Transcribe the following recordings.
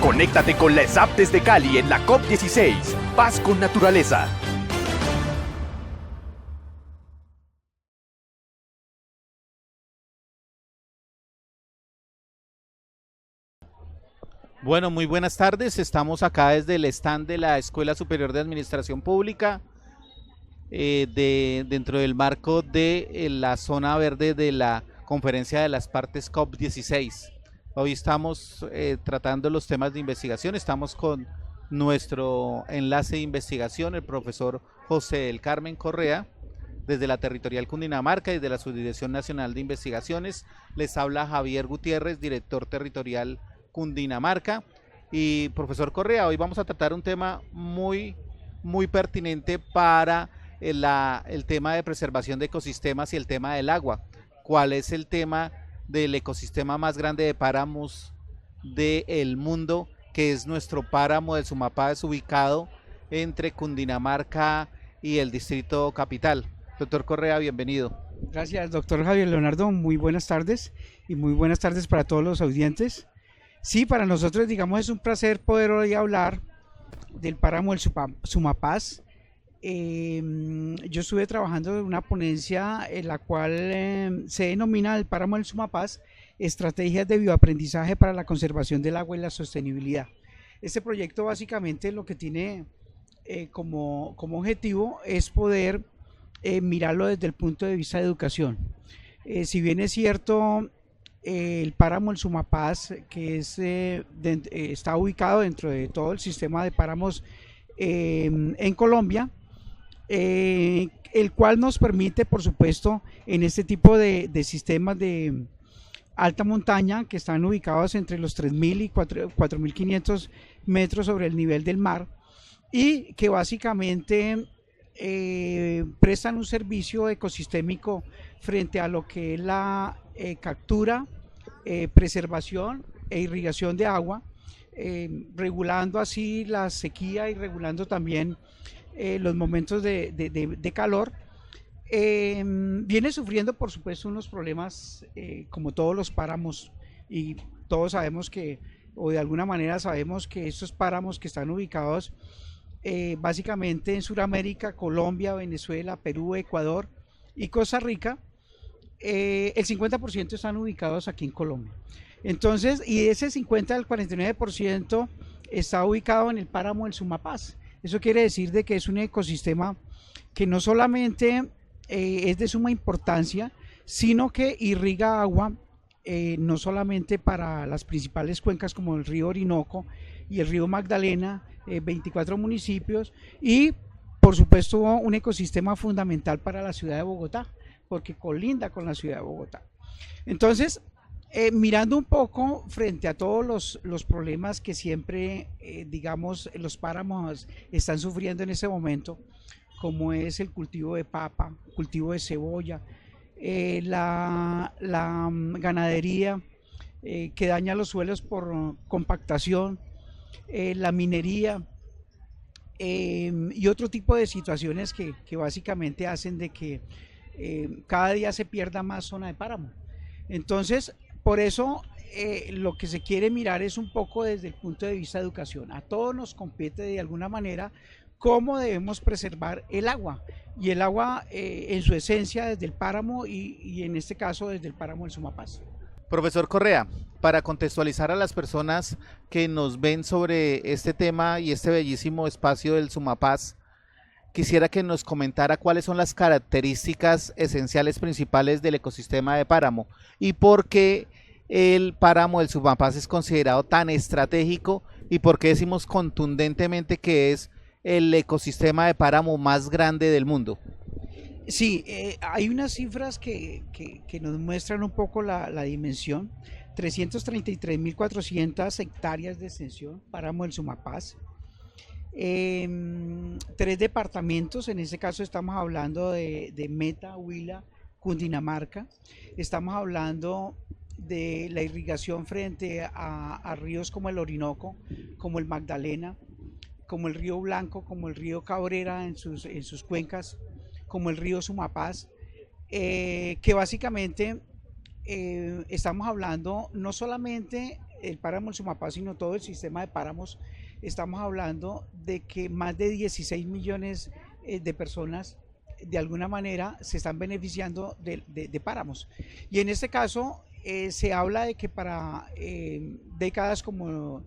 Conéctate con la ESAP desde Cali en la COP16. Paz con naturaleza. Bueno, muy buenas tardes. Estamos acá desde el stand de la Escuela Superior de Administración Pública, dentro del marco de la zona verde de la Conferencia de las Partes COP16. Hoy estamos tratando los temas de investigación. Estamos con nuestro enlace de investigación, el profesor José del Carmen Correa, desde la Territorial Cundinamarca y de la Subdirección Nacional de Investigaciones. Les habla Javier Gutiérrez, director territorial Cundinamarca. Y profesor Correa, hoy vamos a tratar un tema muy pertinente para el tema de preservación de ecosistemas y el tema del agua. ¿Cuál es el tema del ecosistema más grande de páramos del mundo, que es nuestro páramo del Sumapaz, ubicado entre Cundinamarca y el Distrito Capital? Doctor Correa, bienvenido. Gracias, doctor Javier Leonardo. Muy buenas tardes y muy buenas tardes para todos los audientes. Sí, para nosotros, digamos, es un placer poder hoy hablar del páramo del Sumapaz. Yo estuve trabajando en una ponencia en la cual se denomina el páramo del Sumapaz, estrategias de bioaprendizaje para la conservación del agua y la sostenibilidad. Este proyecto básicamente lo que tiene como objetivo es poder mirarlo desde el punto de vista de educación. Si bien es cierto, el páramo del Sumapaz, que está ubicado dentro de todo el sistema de páramos en Colombia, el cual nos permite, por supuesto, en este tipo de sistemas de alta montaña, que están ubicados entre los 3.000 y 4.500 metros sobre el nivel del mar, y que básicamente prestan un servicio ecosistémico frente a lo que es la captura, preservación e irrigación de agua, regulando así la sequía y regulando también los momentos de calor. Viene sufriendo, por supuesto, unos problemas como todos los páramos, y todos sabemos que, o de alguna manera sabemos que estos páramos que están ubicados básicamente en Sudamérica, Colombia, Venezuela, Perú, Ecuador y Costa Rica, el 50% están ubicados aquí en Colombia. Entonces, y ese 50 al 49% está ubicado en el páramo del Sumapaz. Eso quiere decir de que es un ecosistema que no solamente es de suma importancia, sino que irriga agua, no solamente para las principales cuencas como el río Orinoco y el río Magdalena, 24 municipios, y por supuesto un ecosistema fundamental para la ciudad de Bogotá, porque colinda con la ciudad de Bogotá. Entonces, mirando un poco frente a todos los problemas que siempre, digamos, los páramos están sufriendo en ese momento, como es el cultivo de papa, cultivo de cebolla, la ganadería que daña los suelos por compactación, la minería y otro tipo de situaciones que básicamente hacen de que cada día se pierda más zona de páramo. Entonces, por eso lo que se quiere mirar es un poco desde el punto de vista de educación. A todos nos compete de alguna manera cómo debemos preservar el agua, y el agua en su esencia desde el páramo y en este caso desde el páramo del Sumapaz. Profesor Correa, para contextualizar a las personas que nos ven sobre este tema y este bellísimo espacio del Sumapaz, quisiera que nos comentara cuáles son las características esenciales principales del ecosistema de páramo y por qué el páramo del Sumapaz es considerado tan estratégico, y por qué decimos contundentemente que es el ecosistema de páramo más grande del mundo. Sí, hay unas cifras que nos muestran un poco la dimensión. 333.400 hectáreas de extensión, páramo del Sumapaz. 3 departamentos, en este caso estamos hablando de Meta, Huila, Cundinamarca. Estamos hablando de la irrigación frente a ríos como el Orinoco, como el Magdalena, como el río Blanco, como el río Cabrera en sus cuencas, como el río Sumapaz, que básicamente estamos hablando no solamente el páramo del Sumapaz, sino todo el sistema de páramos, estamos hablando de que más de 16 millones de personas de alguna manera se están beneficiando de páramos. Y en este caso se habla de que para décadas como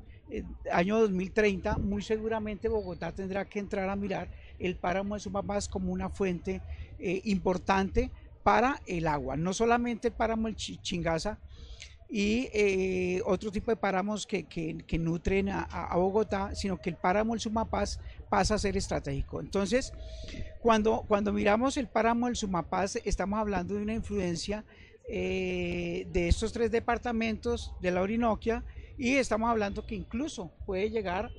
año 2030, muy seguramente Bogotá tendrá que entrar a mirar el páramo de Sumapaz como una fuente importante para el agua, no solamente el páramo del Chingaza y otro tipo de páramos que nutren a Bogotá, sino que el páramo del Sumapaz pasa a ser estratégico. Entonces, cuando miramos el páramo del Sumapaz, estamos hablando de una influencia de estos 3 departamentos de la Orinoquia, y estamos hablando que incluso puede llegar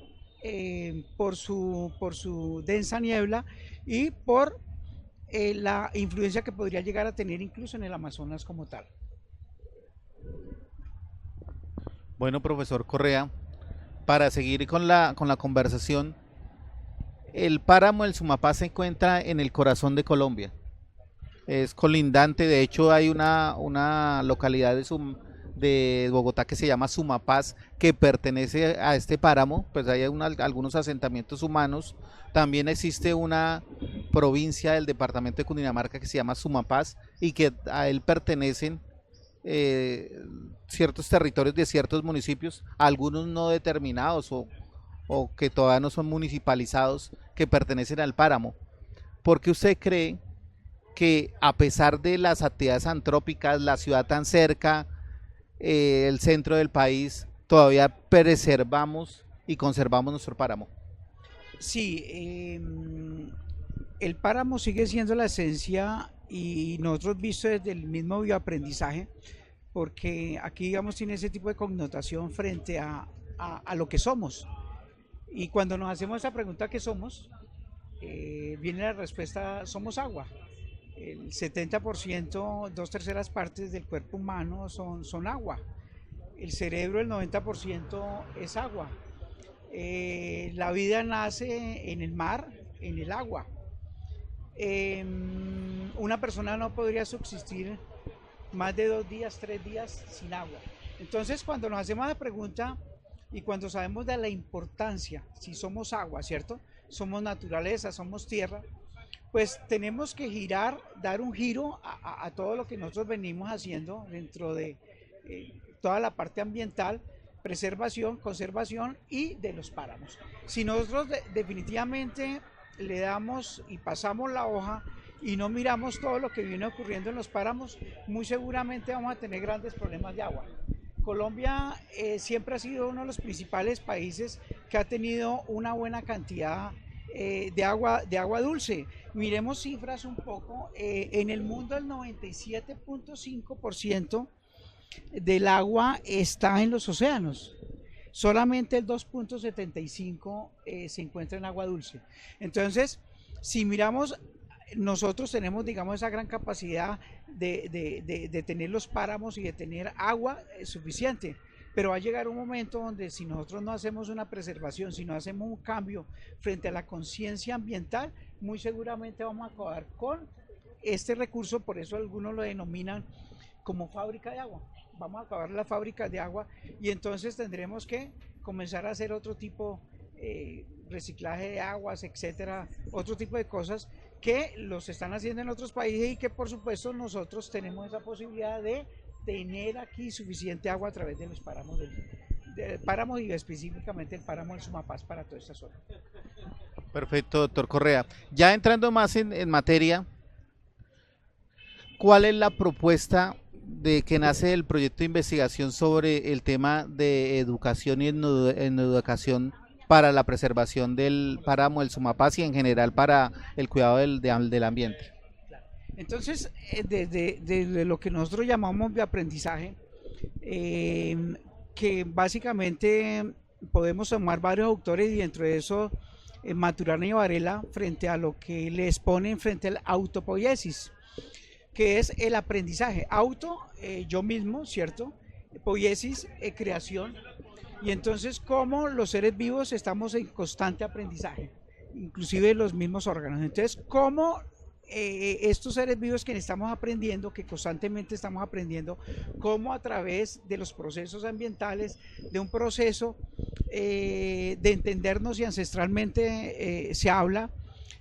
por su densa niebla y por la influencia que podría llegar a tener incluso en el Amazonas como tal. Bueno, profesor Correa, para seguir con la conversación, el páramo del Sumapaz se encuentra en el corazón de Colombia. Es colindante, de hecho hay una localidad de Bogotá que se llama Sumapaz, que pertenece a este páramo, pues hay algunos asentamientos humanos. También existe una provincia del departamento de Cundinamarca que se llama Sumapaz y que a él pertenecen ciertos territorios de ciertos municipios, algunos no determinados o que todavía no son municipalizados, que pertenecen al páramo. ¿Por qué usted cree que a pesar de las actividades antrópicas, la ciudad tan cerca, el centro del país, todavía preservamos y conservamos nuestro páramo? Sí, el páramo sigue siendo la esencia, y nosotros visto desde el mismo bioaprendizaje, porque aquí digamos tiene ese tipo de connotación frente a lo que somos, y cuando nos hacemos esa pregunta ¿qué somos? Viene la respuesta: somos agua. El 70%, 2/3 partes del cuerpo humano son agua. El cerebro, el 90% es agua. La vida nace en el mar, en el agua. Una persona no podría subsistir más de 2 días, 3 días sin agua. Entonces, cuando nos hacemos la pregunta y cuando sabemos de la importancia, si somos agua, ¿cierto? Somos naturaleza, somos tierra, pues tenemos que girar, dar un giro a todo lo que nosotros venimos haciendo dentro de toda la parte ambiental, preservación, conservación y de los páramos. Si nosotros definitivamente le damos y pasamos la hoja y no miramos todo lo que viene ocurriendo en los páramos, muy seguramente vamos a tener grandes problemas de agua. Colombia siempre ha sido uno de los principales países que ha tenido una buena cantidad de agua dulce. Miremos cifras un poco, en el mundo el 97.5% del agua está en los océanos, solamente el 2.75% se encuentra en agua dulce. Entonces, si miramos, nosotros tenemos, digamos, esa gran capacidad de tener los páramos y de tener agua suficiente, pero va a llegar un momento donde si nosotros no hacemos una preservación, si no hacemos un cambio frente a la conciencia ambiental, muy seguramente vamos a acabar con este recurso. Por eso algunos lo denominan como fábrica de agua. Vamos a acabar la fábrica de agua y entonces tendremos que comenzar a hacer otro tipo reciclaje de aguas, etcétera, otro tipo de cosas que los están haciendo en otros países y que por supuesto nosotros tenemos esa posibilidad de tener aquí suficiente agua a través de los páramos páramos y específicamente el páramo del Sumapaz para toda esta zona. Perfecto, doctor Correa. Ya entrando más en materia, ¿cuál es la propuesta de que nace el proyecto de investigación sobre el tema de educación y en educación para la preservación del páramo del Sumapaz y en general para el cuidado del ambiente? Entonces, desde lo que nosotros llamamos de aprendizaje, que básicamente podemos tomar varios autores y dentro de eso Maturana y Varela, frente a lo que les ponen frente al autopoiesis, que es el aprendizaje. Auto, yo mismo, ¿cierto? Poiesis, creación. Y entonces, como los seres vivos estamos en constante aprendizaje, inclusive los mismos órganos. Entonces, ¿cómo estos seres vivos que estamos aprendiendo, que constantemente estamos aprendiendo, cómo a través de los procesos ambientales, de un proceso de entendernos y ancestralmente se habla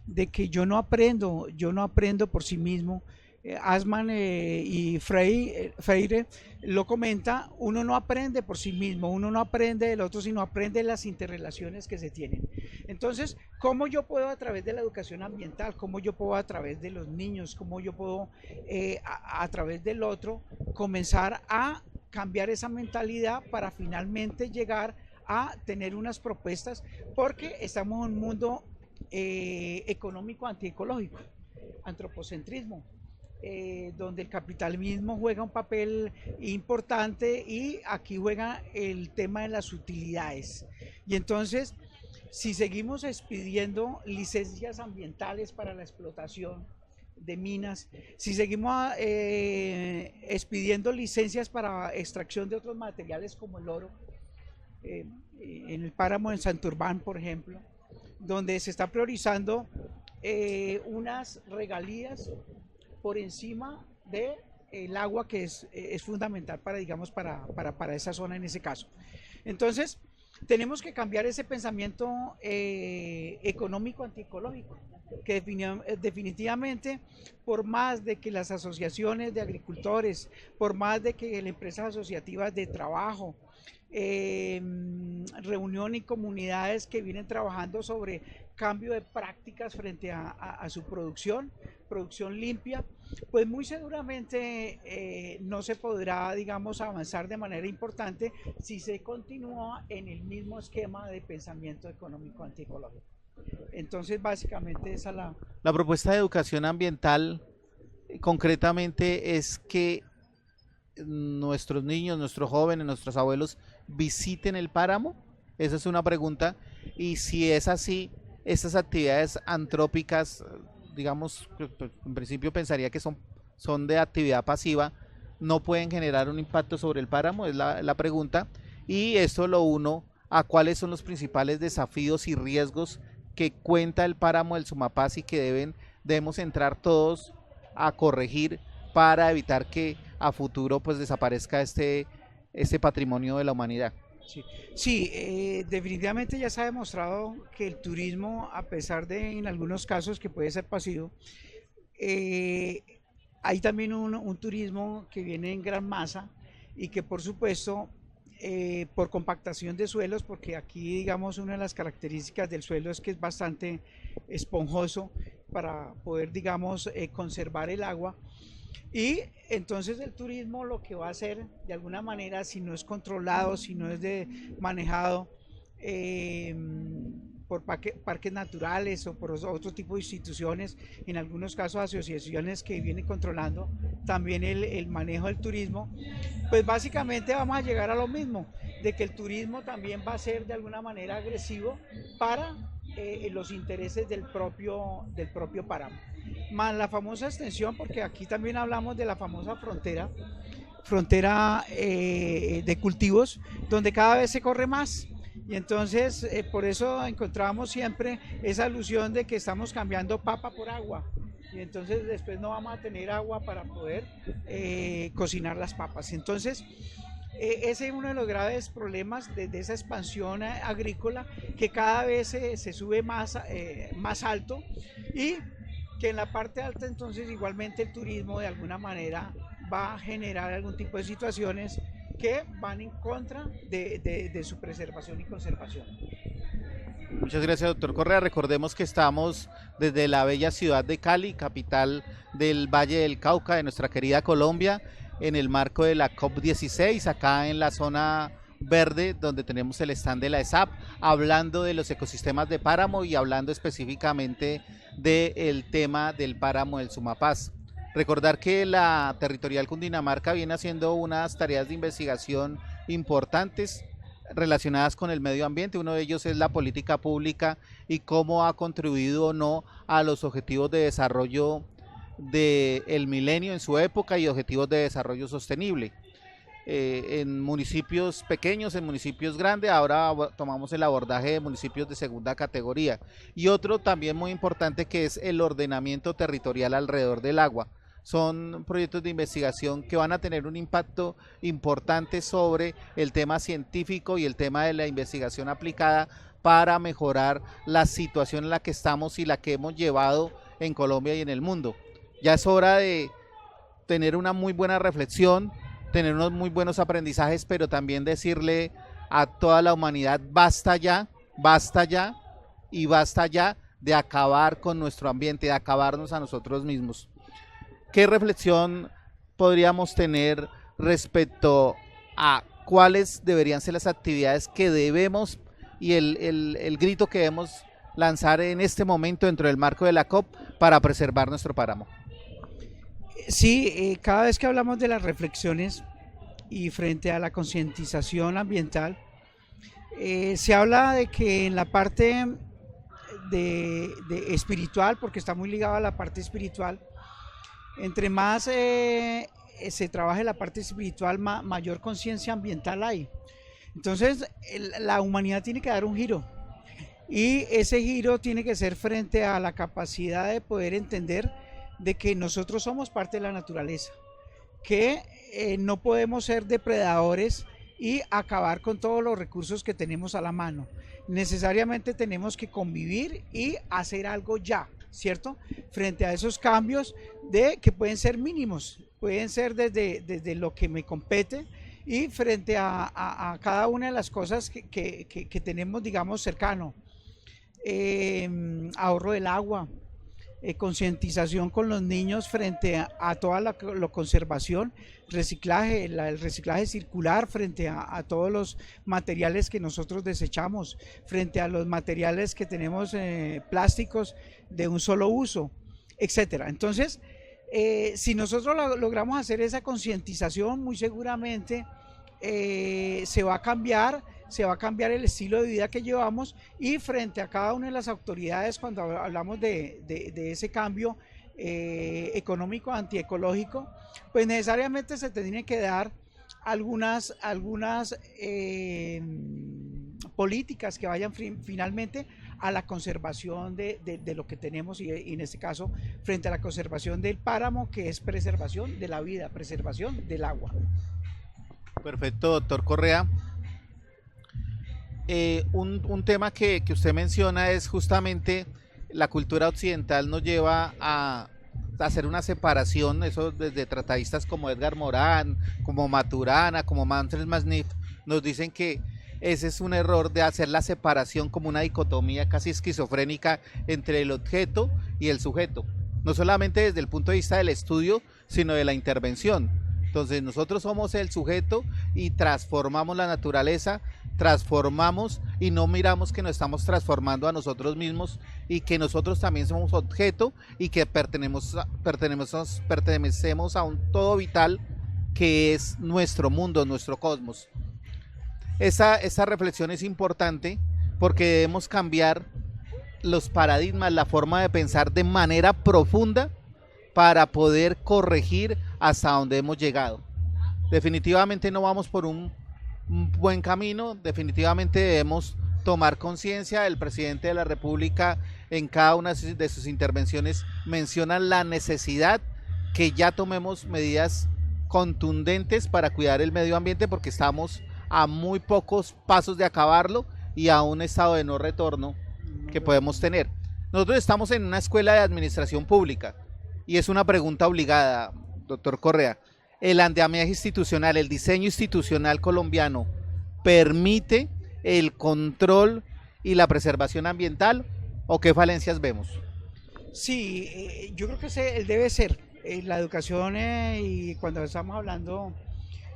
de que yo no aprendo por sí mismo. Asman y Freire lo comenta, uno no aprende por sí mismo, uno no aprende del otro, sino aprende las interrelaciones que se tienen. Entonces, ¿cómo yo puedo a través de la educación ambiental, cómo yo puedo a través de los niños, cómo yo puedo a través del otro comenzar a cambiar esa mentalidad para finalmente llegar a tener unas propuestas? Porque estamos en un mundo económico antiecológico, antropocentrismo, donde el capitalismo juega un papel importante y aquí juega el tema de las utilidades. Y entonces, si seguimos expidiendo licencias ambientales para la explotación de minas, si seguimos expidiendo licencias para extracción de otros materiales como el oro, en el páramo de Santurbán, por ejemplo, donde se está priorizando unas regalías por encima del agua, que es fundamental para, digamos, para esa zona en ese caso. Entonces, tenemos que cambiar ese pensamiento económico antiecológico, que definitivamente, por más de que las asociaciones de agricultores, por más de que las empresas asociativas de trabajo, reunión y comunidades que vienen trabajando sobre cambio de prácticas frente a su producción limpia, pues muy seguramente no se podrá, digamos, avanzar de manera importante si se continúa en el mismo esquema de pensamiento económico antiecológico. Entonces, básicamente esa es la propuesta de educación ambiental. Concretamente es que nuestros niños, nuestros jóvenes, nuestros abuelos visiten el páramo. Esa es una pregunta. Y si es así, estas actividades antrópicas, digamos, en principio pensaría que son de actividad pasiva, no pueden generar un impacto sobre el páramo, es la pregunta. Y esto lo uno a cuáles son los principales desafíos y riesgos que cuenta el páramo del Sumapaz y que debemos entrar todos a corregir para evitar que a futuro pues desaparezca este patrimonio de la humanidad. Sí, definitivamente ya se ha demostrado que el turismo, a pesar de en algunos casos que puede ser pasivo, hay también un turismo que viene en gran masa y que por supuesto por compactación de suelos, porque aquí digamos una de las características del suelo es que es bastante esponjoso para poder digamos conservar el agua. Y entonces el turismo lo que va a hacer de alguna manera, si no es controlado, si no es manejado por parques naturales o por otro tipo de instituciones, en algunos casos asociaciones que vienen controlando también el manejo del turismo, pues básicamente vamos a llegar a lo mismo, de que el turismo también va a ser de alguna manera agresivo para los intereses del propio páramo. Más la famosa extensión, porque aquí también hablamos de la famosa frontera de cultivos, donde cada vez se corre más. Y entonces por eso encontramos siempre esa alusión de que estamos cambiando papa por agua. Y entonces después no vamos a tener agua para poder cocinar las papas. Entonces ese es uno de los graves problemas de esa expansión agrícola, que cada vez se sube más alto, y que en la parte alta entonces igualmente el turismo de alguna manera va a generar algún tipo de situaciones que van en contra de su preservación y conservación. Muchas gracias, doctor Correa. Recordemos que estamos desde la bella ciudad de Cali, capital del Valle del Cauca, de nuestra querida Colombia, en el marco de la COP16, acá en la zona verde, donde tenemos el stand de la ESAP, hablando de los ecosistemas de páramo y hablando específicamente del tema del páramo del Sumapaz. Recordar que la Territorial Cundinamarca viene haciendo unas tareas de investigación importantes relacionadas con el medio ambiente. Uno de ellos es la política pública y cómo ha contribuido o no a los objetivos de desarrollo del milenio en su época y objetivos de desarrollo sostenible. en municipios pequeños, en municipios grandes. Ahora tomamos el abordaje de municipios de segunda categoría. Y otro también muy importante, que es el ordenamiento territorial alrededor del agua. Son proyectos de investigación que van a tener un impacto importante sobre el tema científico y el tema de la investigación aplicada para mejorar la situación en la que estamos y la que hemos llevado en Colombia y en el mundo. Ya es hora de tener una muy buena reflexión, tener unos muy buenos aprendizajes, pero también decirle a toda la humanidad: basta ya y basta ya de acabar con nuestro ambiente, de acabarnos a nosotros mismos. ¿Qué reflexión podríamos tener respecto a cuáles deberían ser las actividades que debemos y el grito que debemos lanzar en este momento dentro del marco de la COP para preservar nuestro páramo? Sí, cada vez que hablamos de las reflexiones y frente a la concientización ambiental, se habla de que en la parte de espiritual, porque está muy ligado a la parte espiritual, entre más se trabaje la parte espiritual, mayor conciencia ambiental hay. Entonces, la humanidad tiene que dar un giro, y ese giro tiene que ser frente a la capacidad de poder entender de que nosotros somos parte de la naturaleza, que no podemos ser depredadores y acabar con todos los recursos que tenemos a la mano. Necesariamente tenemos que convivir y hacer algo ya, ¿cierto? Frente a esos cambios que pueden ser mínimos, pueden ser desde lo que me compete, y frente a cada una de las cosas que tenemos, digamos, cercano. Ahorro del agua, concientización con los niños frente a toda la conservación, reciclaje, el reciclaje circular frente a todos los materiales que nosotros desechamos, frente a los materiales que tenemos plásticos de un solo uso, etcétera. Entonces, si nosotros logramos hacer esa concientización, muy seguramente se va a cambiar el estilo de vida que llevamos, y frente a cada una de las autoridades, cuando hablamos de ese cambio económico antiecológico, pues necesariamente se tienen que dar algunas políticas que vayan finalmente a la conservación de lo que tenemos, y en este caso frente a la conservación del páramo, que es preservación de la vida, preservación del agua. Perfecto, doctor Correa. Un tema que usted menciona es justamente la cultura occidental nos lleva a hacer una separación, eso desde tratadistas como Edgar Morin, como Maturana, como Manfred Masniff, nos dicen que ese es un error de hacer la separación como una dicotomía casi esquizofrénica entre el objeto y el sujeto, no solamente desde el punto de vista del estudio, sino de la intervención. Entonces nosotros somos el sujeto y transformamos la naturaleza, transformamos y no miramos que nos estamos transformando a nosotros mismos, y que nosotros también somos objeto y que pertenecemos a un todo vital que es nuestro mundo, nuestro cosmos. Esa reflexión es importante porque debemos cambiar los paradigmas, la forma de pensar de manera profunda para poder corregir hasta donde hemos llegado. Definitivamente no vamos por un buen camino, definitivamente debemos tomar conciencia. El presidente de la República en cada una de sus intervenciones menciona la necesidad que ya tomemos medidas contundentes para cuidar el medio ambiente, porque estamos a muy pocos pasos de acabarlo y a un estado de no retorno que podemos tener. Nosotros estamos en una escuela de administración pública y es una pregunta obligada, doctor Correa. ¿El andamiaje institucional, el diseño institucional colombiano permite el control y la preservación ambiental, o qué falencias vemos? Sí, yo creo que debe ser la educación, y cuando estamos hablando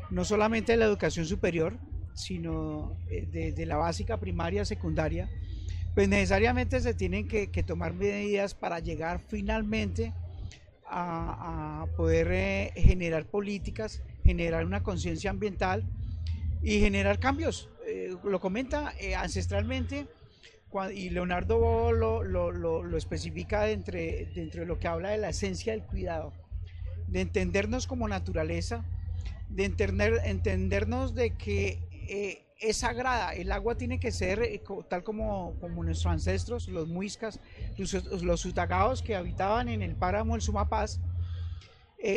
no solamente de la educación superior, sino de la básica, primaria, secundaria, pues necesariamente se tienen que tomar medidas para llegar finalmente a poder generar políticas, generar una conciencia ambiental y generar cambios. Lo comenta ancestralmente, y Leonardo lo especifica dentro de lo que habla de la esencia del cuidado, de entendernos como naturaleza, de entendernos de que es sagrada, el agua tiene que ser tal como nuestros ancestros, los muiscas, los utagaos que habitaban en el páramo del Sumapaz,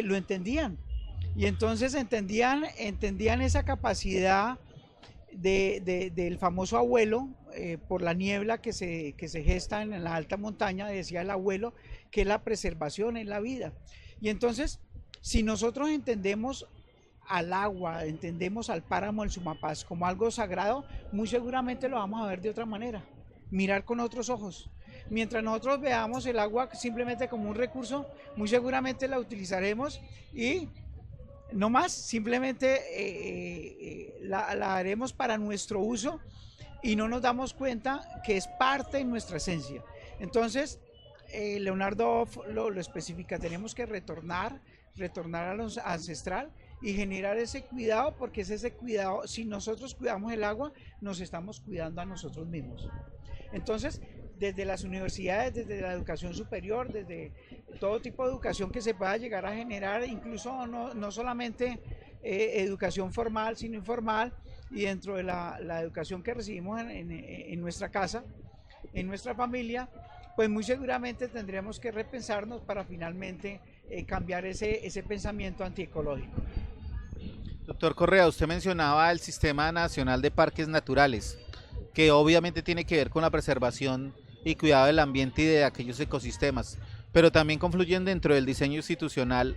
lo entendían. Y entonces entendían esa capacidad del famoso abuelo, por la niebla que se gesta en la alta montaña, decía el abuelo, que es la preservación en la vida. Y entonces, si nosotros entendemos al agua, entendemos al páramo del Sumapaz como algo sagrado, muy seguramente lo vamos a ver de otra manera, mirar con otros ojos. Mientras nosotros veamos el agua simplemente como un recurso, muy seguramente la utilizaremos y no más, simplemente la haremos para nuestro uso y no nos damos cuenta que es parte de nuestra esencia. Entonces, Leonardo lo especifica, tenemos que retornar a lo ancestral y generar ese cuidado, porque es ese cuidado, si nosotros cuidamos el agua, nos estamos cuidando a nosotros mismos. Entonces, desde las universidades, desde la educación superior, desde todo tipo de educación que se pueda llegar a generar, incluso no solamente educación formal, sino informal, y dentro de la educación que recibimos en nuestra casa, en nuestra familia, pues muy seguramente tendremos que repensarnos para finalmente cambiar ese pensamiento antiecológico. Doctor Correa, usted mencionaba el Sistema Nacional de Parques Naturales, que obviamente tiene que ver con la preservación y cuidado del ambiente y de aquellos ecosistemas, pero también confluyen dentro del diseño institucional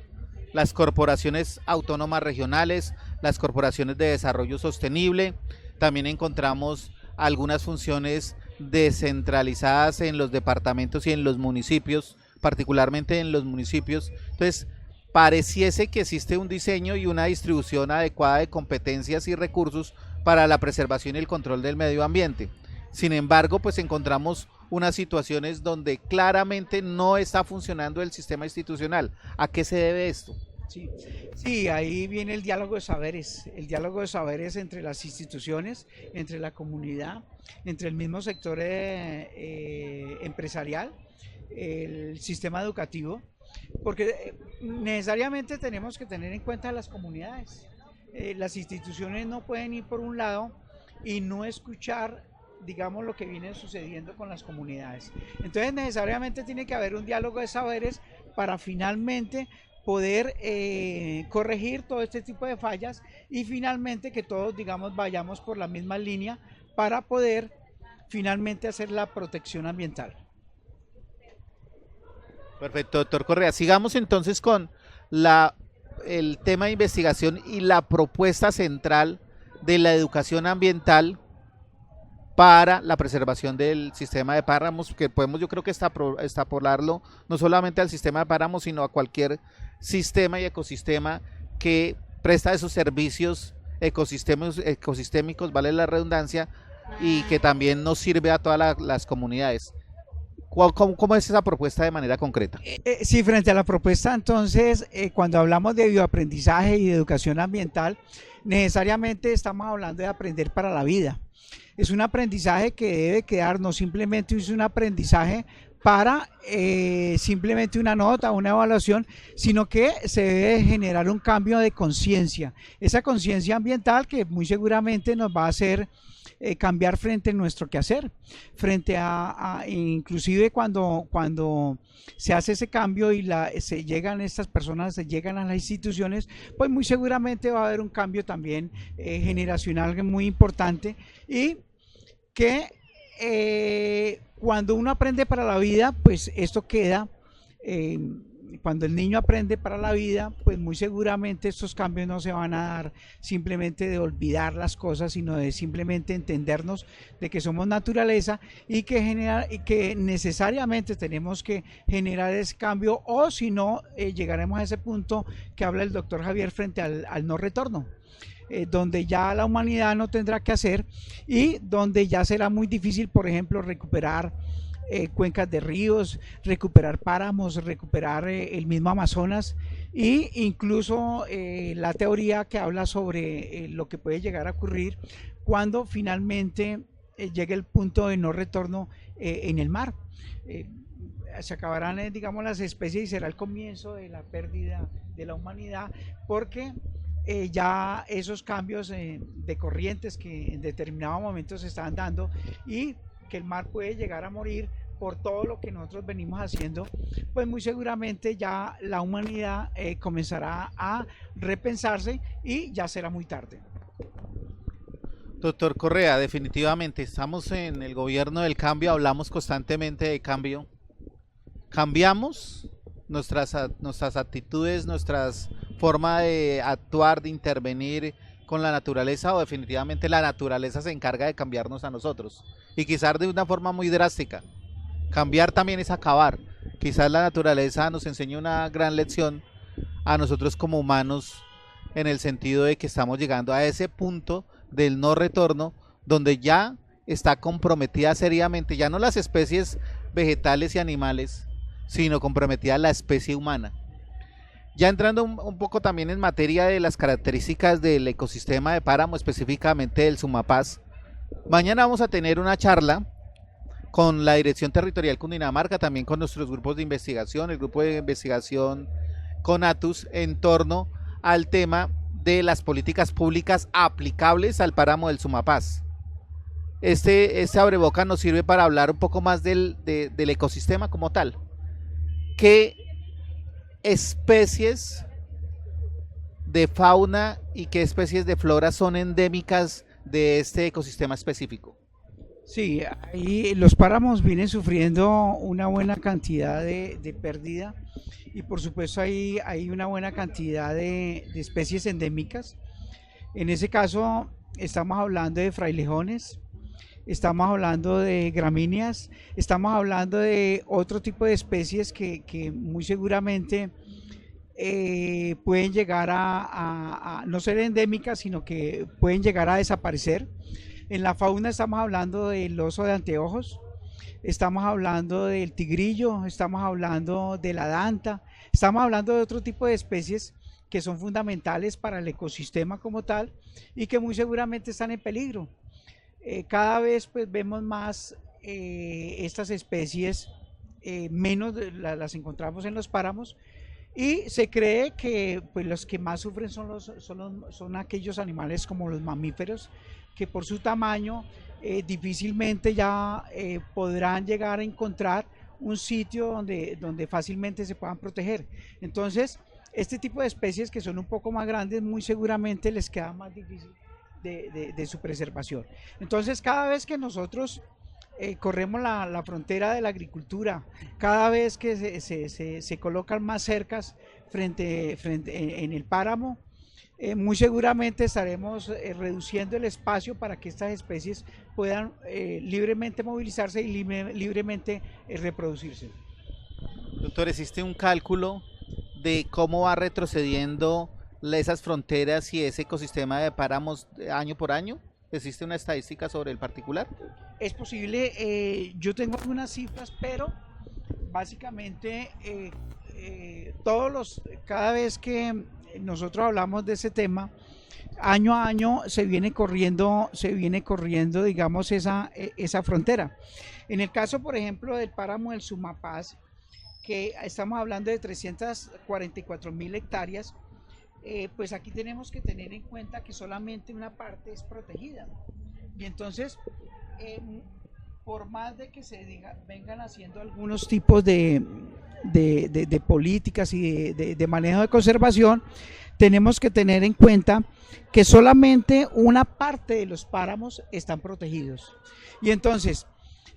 las corporaciones autónomas regionales, las corporaciones de desarrollo sostenible, también encontramos algunas funciones descentralizadas en los departamentos y en los municipios, particularmente en los municipios. Entonces, pareciese que existe un diseño y una distribución adecuada de competencias y recursos para la preservación y el control del medio ambiente. Sin embargo, pues encontramos unas situaciones donde claramente no está funcionando el sistema institucional. ¿A qué se debe esto? Sí, ahí viene el diálogo de saberes entre las instituciones, entre la comunidad, entre el mismo sector empresarial, el sistema educativo, porque necesariamente tenemos que tener en cuenta las comunidades. Las instituciones no pueden ir por un lado y no escuchar, digamos, lo que viene sucediendo con las comunidades. Entonces necesariamente tiene que haber un diálogo de saberes para finalmente poder corregir todo este tipo de fallas y finalmente que todos, digamos, vayamos por la misma línea para poder finalmente hacer la protección ambiental. Perfecto, doctor Correa. Sigamos entonces con el tema de investigación y la propuesta central de la educación ambiental para la preservación del sistema de páramos, que podemos, yo creo que extrapolarlo no solamente al sistema de páramos, sino a cualquier sistema y ecosistema que presta esos servicios ecosistémicos, vale la redundancia, y que también nos sirve a todas las comunidades. ¿Cómo es esa propuesta de manera concreta? Sí, frente a la propuesta, entonces, cuando hablamos de bioaprendizaje y de educación ambiental, necesariamente estamos hablando de aprender para la vida. Es un aprendizaje que debe quedar, no simplemente es un aprendizaje para simplemente una nota, una evaluación, sino que se debe generar un cambio de conciencia. Esa conciencia ambiental que muy seguramente nos va a hacer cambiar frente a nuestro quehacer, frente a inclusive cuando se hace ese cambio y se llegan estas personas, se llegan a las instituciones, pues muy seguramente va a haber un cambio también generacional muy importante y que cuando uno aprende para la vida, pues esto queda, cuando el niño aprende para la vida, pues muy seguramente estos cambios no se van a dar simplemente de olvidar las cosas, sino de simplemente entendernos de que somos naturaleza y que necesariamente tenemos que generar ese cambio, o si no, llegaremos a ese punto que habla el doctor Javier frente al no retorno. Donde ya la humanidad no tendrá que hacer y donde ya será muy difícil, por ejemplo, recuperar cuencas de ríos, recuperar páramos, recuperar el mismo Amazonas e incluso la teoría que habla sobre lo que puede llegar a ocurrir cuando finalmente llegue el punto de no retorno en el mar. Se acabarán, digamos, las especies y será el comienzo de la pérdida de la humanidad, porque ya esos cambios de corrientes que en determinados momentos se están dando y que el mar puede llegar a morir por todo lo que nosotros venimos haciendo, pues muy seguramente ya la humanidad comenzará a repensarse y ya será muy tarde. Doctor Correa, definitivamente estamos en el gobierno del cambio, hablamos constantemente de cambio. Cambiamos nuestras actitudes, nuestras forma de actuar, de intervenir con la naturaleza, o definitivamente la naturaleza se encarga de cambiarnos a nosotros, y quizás de una forma muy drástica. Cambiar también es acabar. Quizás la naturaleza nos enseña una gran lección a nosotros como humanos, en el sentido de que estamos llegando a ese punto del no retorno, donde ya está comprometida seriamente, ya no las especies vegetales y animales, sino comprometida la especie humana. Ya entrando un poco también en materia de las características del ecosistema de páramo, específicamente del Sumapaz, mañana vamos a tener una charla con la Dirección Territorial Cundinamarca, también con nuestros grupos de investigación, el grupo de investigación CONATUS, en torno al tema de las políticas públicas aplicables al páramo del Sumapaz. Este abreboca nos sirve para hablar un poco más del ecosistema como tal. ¿Qué especies de fauna y qué especies de flora son endémicas de este ecosistema específico? Sí, ahí los páramos vienen sufriendo una buena cantidad de pérdida y por supuesto hay una buena cantidad de especies endémicas. En ese caso estamos hablando de frailejones, estamos hablando de gramíneas, estamos hablando de otro tipo de especies que muy seguramente pueden llegar a no ser endémicas, sino que pueden llegar a desaparecer. En la fauna estamos hablando del oso de anteojos, estamos hablando del tigrillo, estamos hablando de la danta, estamos hablando de otro tipo de especies que son fundamentales para el ecosistema como tal y que muy seguramente están en peligro. Cada vez pues vemos más estas especies, menos las encontramos en los páramos, y se cree que pues los que más sufren son aquellos animales como los mamíferos, que por su tamaño difícilmente ya podrán llegar a encontrar un sitio donde fácilmente se puedan proteger. Entonces, este tipo de especies que son un poco más grandes, muy seguramente les queda más difícil de su preservación. Entonces, cada vez que nosotros corremos la frontera de la agricultura, cada vez que se colocan más cercas frente en el páramo, muy seguramente estaremos reduciendo el espacio para que estas especies puedan libremente movilizarse y libremente reproducirse. Doctor, ¿existe un cálculo de cómo va retrocediendo esas fronteras y ese ecosistema de páramos año por año? ¿Existe una estadística sobre el particular? Es posible, yo tengo algunas cifras, pero básicamente cada vez que nosotros hablamos de ese tema, año a año se viene corriendo, digamos, esa frontera. En el caso, por ejemplo, del páramo del Sumapaz, que estamos hablando de 344.000 hectáreas, pues aquí tenemos que tener en cuenta que solamente una parte es protegida. Y entonces, por más de que vengan haciendo algunos tipos de políticas y de manejo de conservación, tenemos que tener en cuenta que solamente una parte de los páramos están protegidos. Y entonces,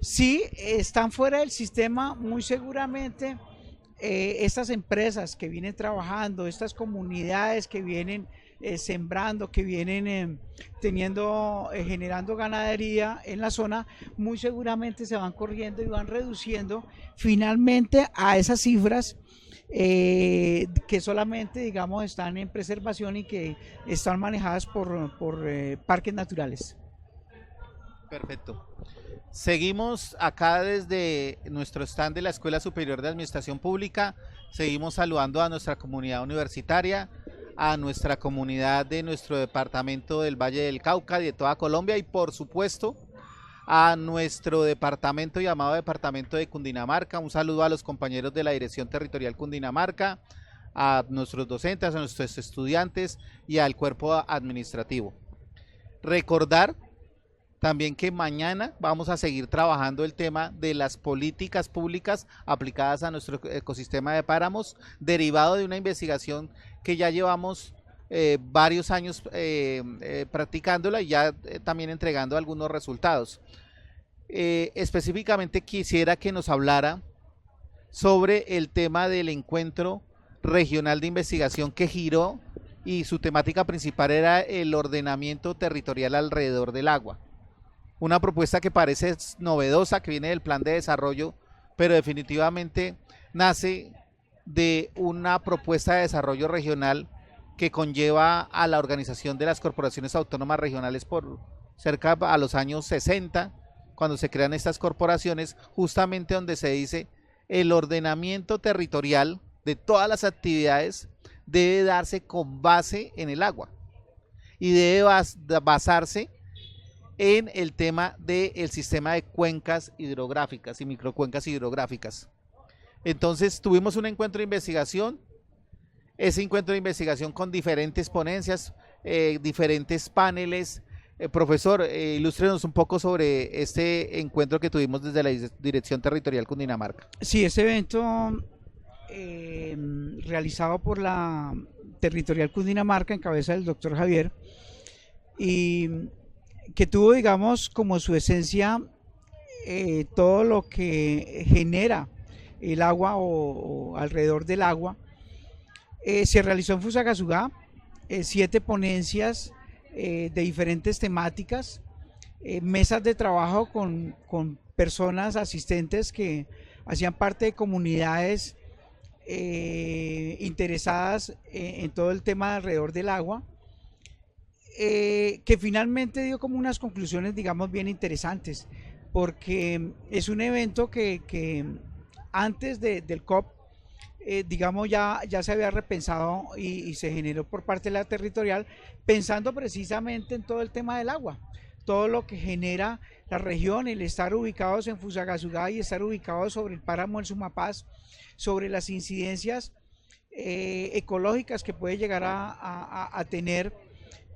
si están fuera del sistema, muy seguramente estas empresas que vienen trabajando, estas comunidades que vienen sembrando, que vienen generando ganadería en la zona, muy seguramente se van corriendo y van reduciendo finalmente a esas cifras que solamente, digamos, están en preservación y que están manejadas por parques naturales. Perfecto. Seguimos acá desde nuestro stand de la Escuela Superior de Administración Pública. Seguimos saludando a nuestra comunidad universitaria, a nuestra comunidad de nuestro departamento del Valle del Cauca y de toda Colombia, y por supuesto a nuestro departamento llamado Departamento de Cundinamarca. Un saludo a los compañeros de la Dirección Territorial Cundinamarca, a nuestros docentes, a nuestros estudiantes y al cuerpo administrativo. Recordar también que mañana vamos a seguir trabajando el tema de las políticas públicas aplicadas a nuestro ecosistema de páramos, derivado de una investigación que ya llevamos varios años practicándola y ya también entregando algunos resultados. Específicamente quisiera que nos hablara sobre el tema del encuentro regional de investigación que giró y su temática principal era el ordenamiento territorial alrededor del agua. Una propuesta que parece novedosa, que viene del plan de desarrollo, pero definitivamente nace de una propuesta de desarrollo regional que conlleva a la organización de las corporaciones autónomas regionales por cerca a los años 60, cuando se crean estas corporaciones, justamente donde se dice el ordenamiento territorial de todas las actividades debe darse con base en el agua y debe basarse en el tema del sistema de cuencas hidrográficas y microcuencas hidrográficas. Entonces tuvimos un encuentro de investigación, ese encuentro de investigación con diferentes ponencias, diferentes paneles. Profesor, ilústrenos un poco sobre este encuentro que tuvimos desde la Dirección Territorial Cundinamarca. Sí, este evento realizado por la Territorial Cundinamarca en cabeza del doctor Javier, y que tuvo, digamos, como su esencia todo lo que genera el agua o alrededor del agua. Se realizó en Fusagasugá 7 ponencias de diferentes temáticas, mesas de trabajo con personas asistentes que hacían parte de comunidades interesadas en todo el tema alrededor del agua, que finalmente dio como unas conclusiones, digamos, bien interesantes, porque es un evento que antes del COP, digamos, ya se había repensado y se generó por parte de la territorial, pensando precisamente en todo el tema del agua, todo lo que genera la región, el estar ubicados en Fusagasugá y estar ubicados sobre el páramo del Sumapaz, sobre las incidencias ecológicas que puede llegar a tener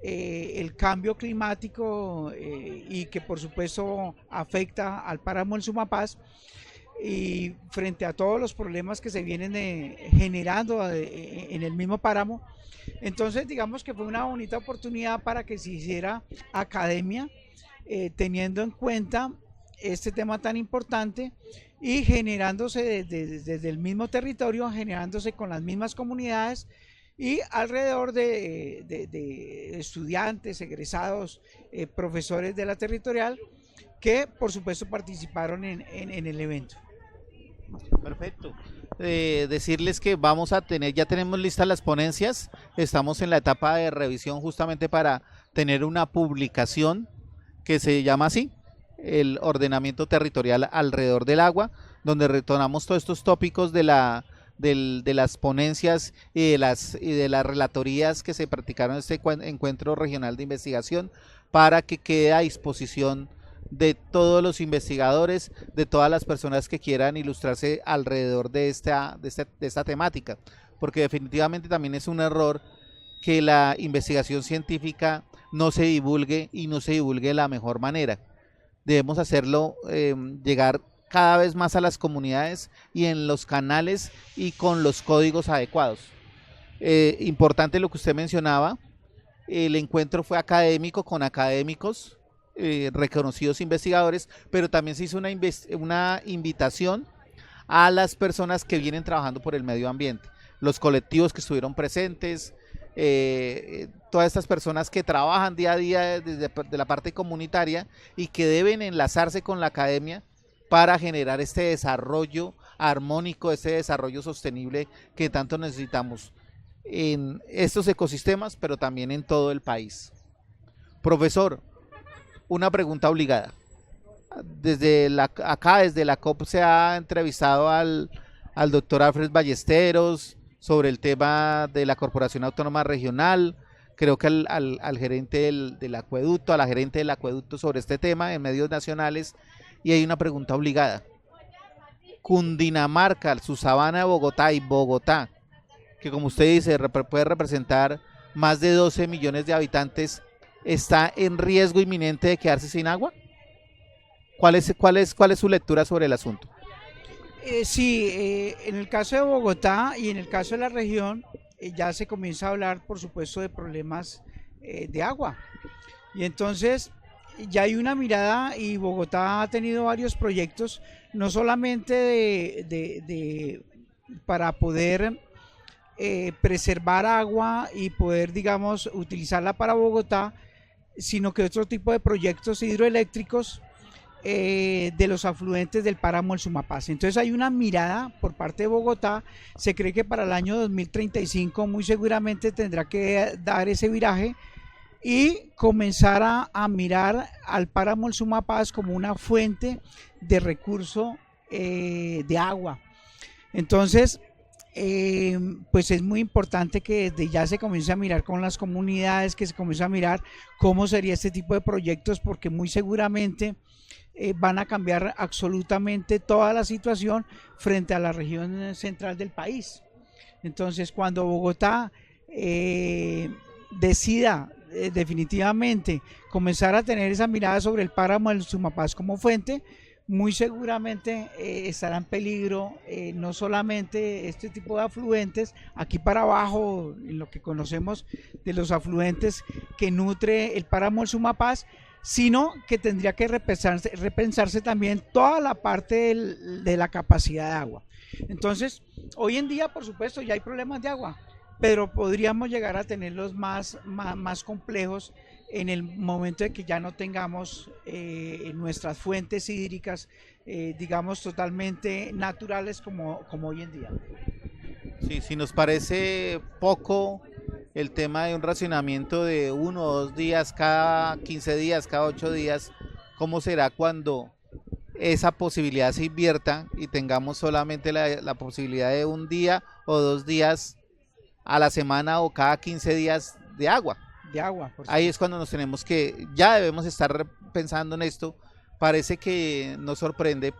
el cambio climático y que por supuesto afecta al páramo del Sumapaz, y frente a todos los problemas que se vienen generando en el mismo páramo. Entonces digamos que fue una bonita oportunidad para que se hiciera academia, teniendo en cuenta este tema tan importante y generándose desde el mismo territorio, generándose con las mismas comunidades y alrededor de estudiantes, egresados, profesores de la territorial, que por supuesto participaron en el evento. Perfecto. Decirles que vamos a tener, ya tenemos listas las ponencias, estamos en la etapa de revisión justamente para tener una publicación que se llama así, el ordenamiento territorial alrededor del agua, donde retomamos todos estos tópicos de las ponencias y de las relatorías que se practicaron en este encuentro regional de investigación, para que quede a disposición de todos los investigadores, de todas las personas que quieran ilustrarse alrededor de esta temática, porque definitivamente también es un error que la investigación científica no se divulgue y no se divulgue de la mejor manera. Debemos hacerlo llegar cada vez más a las comunidades y en los canales y con los códigos adecuados. Importante lo que usted mencionaba, el encuentro fue académico con académicos, reconocidos investigadores, pero también se hizo una invitación a las personas que vienen trabajando por el medio ambiente, los colectivos que estuvieron presentes, todas estas personas que trabajan día a día desde la parte comunitaria y que deben enlazarse con la academia para generar este desarrollo armónico, este desarrollo sostenible que tanto necesitamos en estos ecosistemas, pero también en todo el país. Profesor, una pregunta obligada. Desde la COP se ha entrevistado al doctor Alfred Ballesteros sobre el tema de la Corporación Autónoma Regional, creo que al gerente del acueducto, a la gerente del acueducto sobre este tema en medios nacionales, y hay una pregunta obligada. Cundinamarca, su sabana de Bogotá y Bogotá, que como usted dice, puede representar más de 12 millones de habitantes, está en riesgo inminente de quedarse sin agua? ¿Cuál es su lectura sobre el asunto? Sí, en el caso de Bogotá y en el caso de la región, ya se comienza a hablar, por supuesto, de problemas de agua. Y entonces ya hay una mirada y Bogotá ha tenido varios proyectos, no solamente para poder preservar agua y poder, digamos, utilizarla para Bogotá, sino que otro tipo de proyectos hidroeléctricos de los afluentes del páramo del Sumapaz. Entonces hay una mirada por parte de Bogotá. Se cree que para el año 2035 muy seguramente tendrá que dar ese viraje y comenzar a mirar al páramo del Sumapaz como una fuente de recurso de agua. Entonces pues es muy importante que desde ya se comience a mirar con las comunidades, que se comience a mirar cómo sería este tipo de proyectos, porque muy seguramente van a cambiar absolutamente toda la situación frente a la región central del país. Entonces, cuando Bogotá decida definitivamente comenzar a tener esa mirada sobre el páramo del Sumapaz como fuente, muy seguramente estará en peligro no solamente este tipo de afluentes, aquí para abajo, en lo que conocemos de los afluentes que nutre el páramo del Sumapaz, sino que tendría que repensarse también toda la parte de la capacidad de agua. Entonces, hoy en día, por supuesto, ya hay problemas de agua, pero podríamos llegar a tenerlos más complejos en el momento de que ya no tengamos nuestras fuentes hídricas, digamos, totalmente naturales como hoy en día. Sí, si nos parece poco el tema de un racionamiento de 1 o 2 días, cada 15 días, cada 8 días, ¿cómo será cuando esa posibilidad se invierta y tengamos solamente la posibilidad de 1 día o 2 días a la semana o cada 15 días de agua? De agua. Ahí es cuando nos tenemos que, ya debemos estar pensando en esto. Parece que nos sorprende,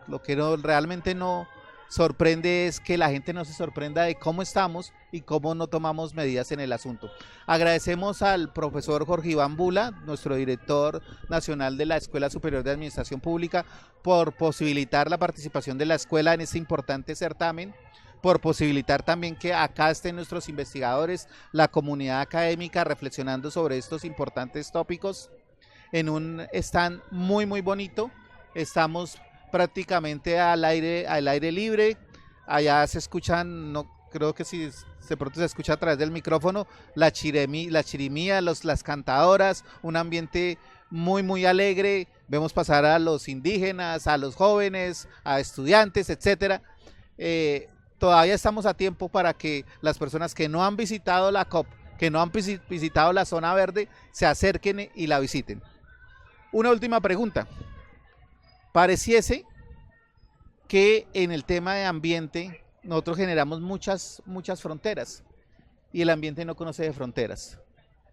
lo que realmente no sorprende es que la gente no se sorprenda de cómo estamos y cómo no tomamos medidas en el asunto. Agradecemos al profesor Jorge Iván Bula, nuestro director nacional de la Escuela Superior de Administración Pública, por posibilitar la participación de la escuela en este importante certamen, por posibilitar también que acá estén nuestros investigadores, la comunidad académica reflexionando sobre estos importantes tópicos en un stand muy bonito. Estamos prácticamente al aire libre, allá se escuchan, no creo que si de pronto se escucha a través del micrófono, la chirimía, las cantadoras, un ambiente muy alegre. Vemos pasar a los indígenas, a los jóvenes, a estudiantes, etcétera. Todavía estamos a tiempo para que las personas que no han visitado la COP, que no han visitado la zona verde, se acerquen y la visiten. Una última pregunta. Pareciese que en el tema de ambiente nosotros generamos muchas fronteras y el ambiente no conoce de fronteras.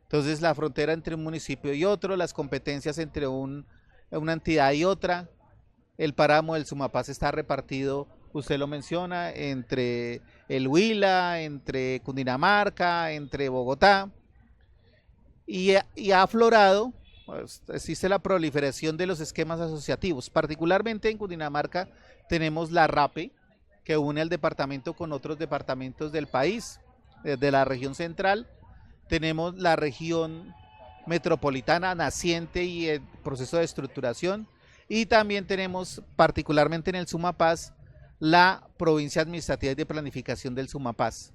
Entonces la frontera entre un municipio y otro, las competencias entre una entidad y otra, el páramo del Sumapaz está repartido, usted lo menciona, entre el Huila, entre Cundinamarca, entre Bogotá, y ha aflorado, pues, existe la proliferación de los esquemas asociativos. Particularmente en Cundinamarca tenemos la RAPE, que une el departamento con otros departamentos del país, de la región central. Tenemos la región metropolitana naciente y el proceso de estructuración, y también tenemos, particularmente en el Sumapaz, la provincia administrativa y de planificación del Sumapaz.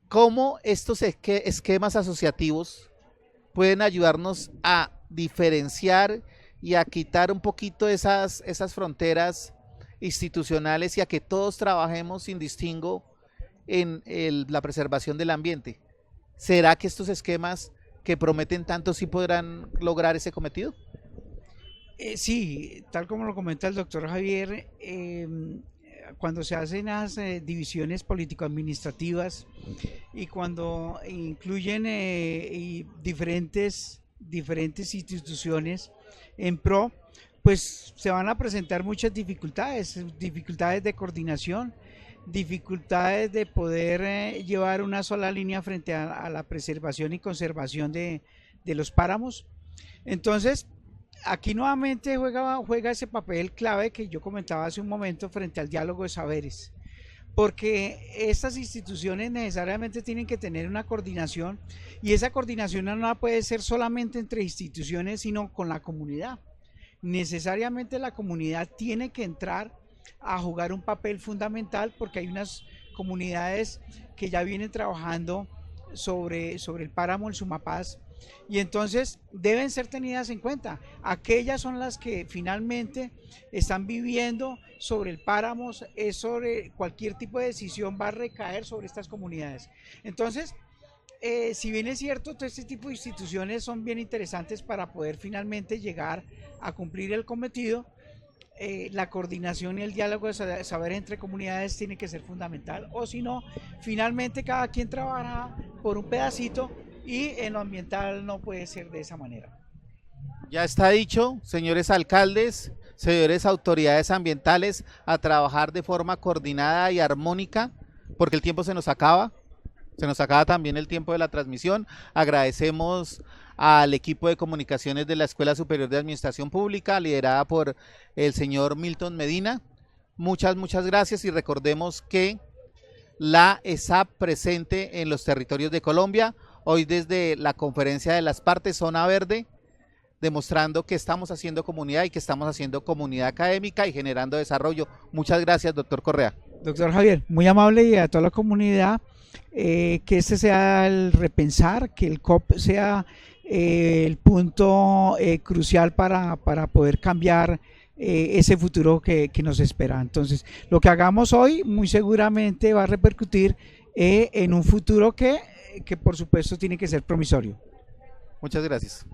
¿Cómo estos esquemas asociativos pueden ayudarnos a diferenciar y a quitar un poquito esas fronteras institucionales y a que todos trabajemos sin distingo en la preservación del ambiente? ¿Será que estos esquemas que prometen tanto sí podrán lograr ese cometido? Sí, tal como lo comenta el doctor Javier, cuando se hacen las divisiones político-administrativas y cuando incluyen diferentes instituciones en pro, pues se van a presentar muchas dificultades de coordinación, dificultades de poder llevar una sola línea frente a la preservación y conservación de los páramos. Entonces, aquí nuevamente juega ese papel clave que yo comentaba hace un momento frente al diálogo de saberes, porque estas instituciones necesariamente tienen que tener una coordinación, y esa coordinación no puede ser solamente entre instituciones, sino con la comunidad. Necesariamente la comunidad tiene que entrar a jugar un papel fundamental, porque hay unas comunidades que ya vienen trabajando sobre el páramo del Sumapaz, y entonces deben ser tenidas en cuenta. Aquellas son las que finalmente están viviendo sobre el páramo, sobre cualquier tipo de decisión va a recaer sobre estas comunidades. Entonces, si bien es cierto, todo este tipo de instituciones son bien interesantes para poder finalmente llegar a cumplir el cometido, la coordinación y el diálogo de saber entre comunidades tiene que ser fundamental, o si no, finalmente cada quien trabaja por un pedacito, y en lo ambiental no puede ser de esa manera. Ya está dicho, señores alcaldes, señores autoridades ambientales, a trabajar de forma coordinada y armónica, porque el tiempo se nos acaba también el tiempo de la transmisión. Agradecemos al equipo de comunicaciones de la Escuela Superior de Administración Pública, liderada por el señor Milton Medina. Muchas gracias, y recordemos que la ESAP presente en los territorios de Colombia, hoy desde la conferencia de las partes Zona Verde, demostrando que estamos haciendo comunidad y que estamos haciendo comunidad académica y generando desarrollo. Muchas gracias, doctor Correa. Doctor Javier, muy amable, y a toda la comunidad, que este sea el repensar, que el COP sea el punto crucial para poder cambiar ese futuro que nos espera. Entonces, lo que hagamos hoy muy seguramente va a repercutir en un futuro que por supuesto tiene que ser promisorio. Muchas gracias.